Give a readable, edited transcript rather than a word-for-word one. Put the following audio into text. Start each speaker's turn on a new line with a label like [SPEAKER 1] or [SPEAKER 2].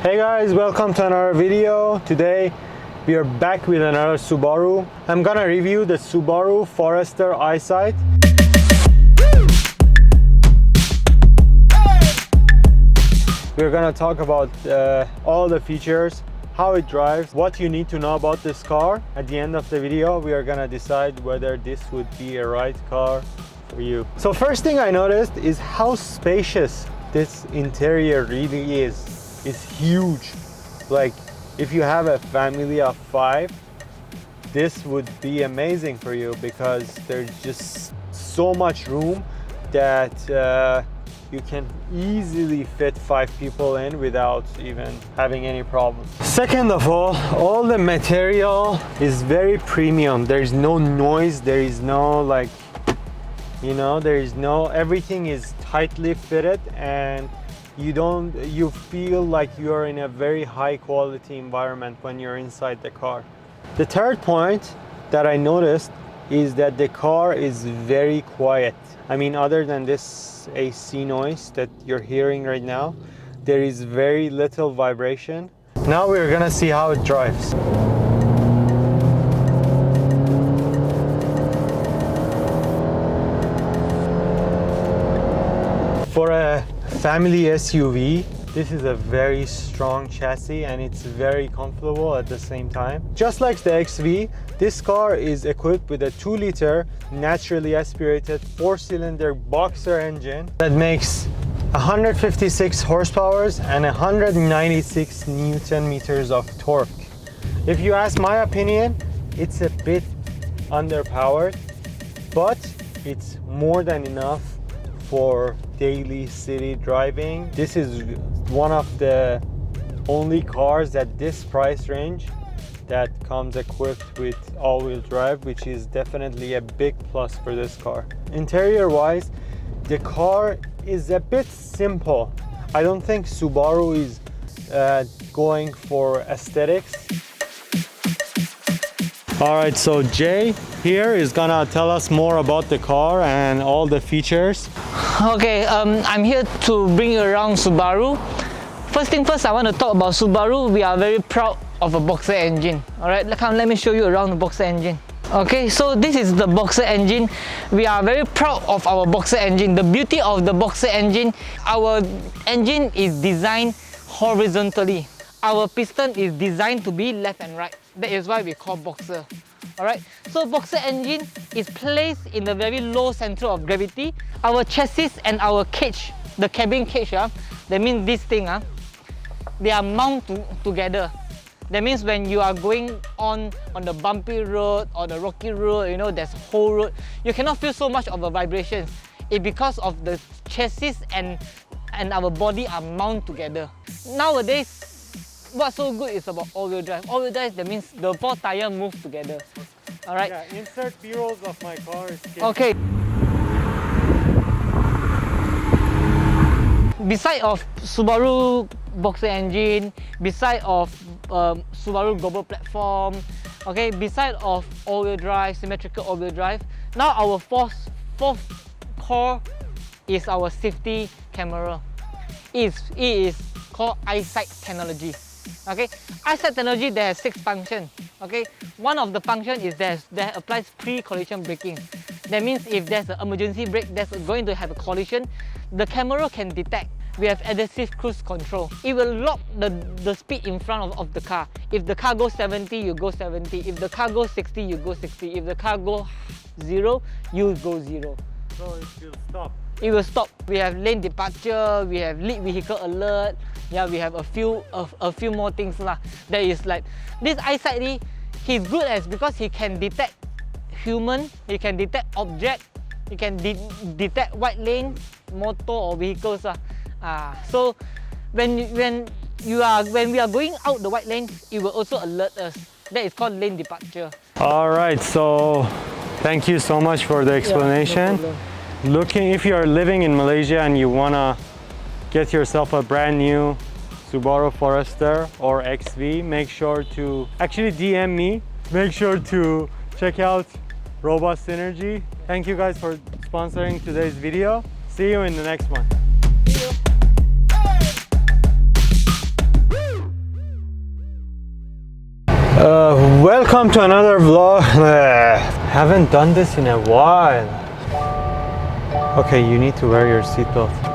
[SPEAKER 1] Hey guys, welcome to another video. Today we are back with another Subaru. I'm gonna review the Subaru Forester EyeSight. We're gonna talk about all the features, how it drives, what you need to know about this car. At the end of the video, we are gonna decide whether this would be a right car for you. So first thing I noticed is how spacious this interior really is. It's huge. Like if you have a family of 5, this would be amazing for you because there's just so much room that you can easily fit 5 people in without even having any problems. Second of all the material is very premium. There is no noise, there is no like, you know, there is no, everything is tightly fitted and you feel like you're in a very high quality environment when you're inside the car. The third point that I noticed is that the car is very quiet. I mean, other than this AC noise that you're hearing right now, there is very little vibration. Now we're gonna see how it drives. For a family SUV, this is a very strong chassis and it's very comfortable at the same time. Just like the XV, this car is equipped with a 2-liter naturally aspirated 4-cylinder boxer engine that makes 156 horsepower and 196 Newton meters of torque. If you ask my opinion, it's a bit underpowered, but it's more than enough for daily city driving. This is one of the only cars at this price range that comes equipped with all-wheel drive, which is definitely a big plus for this car. Interior wise, the car is a bit simple. I don't think Subaru is going for aesthetics. Alright, so Jay here is gonna tell us more about the car and all the features.
[SPEAKER 2] Okay, I'm here to bring you around Subaru. First thing first, I want to talk about Subaru. We are very proud of a boxer engine. Alright, let me show you around the boxer engine. Okay, so this is the boxer engine. We are very proud of our boxer engine. The beauty of the boxer engine, our engine is designed horizontally. Our piston is designed to be left and right. That is why we call boxer. Alright, so boxer engine is placed in the very low center of gravity. Our chassis and our cage, the cabin cage, that means this thing, they are mounted together. That means when you are going on the bumpy road or the rocky road, you know, there's a whole road, you cannot feel so much of a vibration. It's because of the chassis and our body are mounted together. Nowadays, what's so good is about all-wheel drive. All-wheel drive, that means the 4 tires move together. Alright?
[SPEAKER 1] Yeah, insert B-rolls of my car.
[SPEAKER 2] Okay. Beside of Subaru boxer engine, beside of Subaru global platform, okay, beside of all-wheel drive, symmetrical all-wheel drive, now our fourth core is our safety camera. It is called EyeSight technology. Okay, EyeSight technology, there has 6 functions. Okay, one of the function is that applies pre-collision braking. That means if there's an emergency brake that's going to have a collision, the camera can detect. We have adaptive cruise control. It will lock the speed in front of the car. If the car goes 70, you go 70. If the car goes 60, you go 60. If the car goes 0, you go 0.
[SPEAKER 1] So it will stop.
[SPEAKER 2] It will stop. We have lane departure, we have lead vehicle alert, yeah, we have a few more things lah. That is like, this EyeSight, he's good as because he can detect human, he can detect object, he can detect white lane, motor or vehicles lah. So when we are going out the white lane, it will also alert us. That is called lane departure.
[SPEAKER 1] Alright, so thank you so much for the explanation.
[SPEAKER 2] Yeah, no problem.
[SPEAKER 1] If you are living in Malaysia and you wanna get yourself a brand new Subaru Forester or XV, make sure to actually DM me. Make sure to check out Robust Synergy. Thank you guys for sponsoring today's video. See you in the next one.
[SPEAKER 2] See you.
[SPEAKER 1] Welcome to another vlog. Haven't done this in a while. Okay, you need to wear your seatbelt.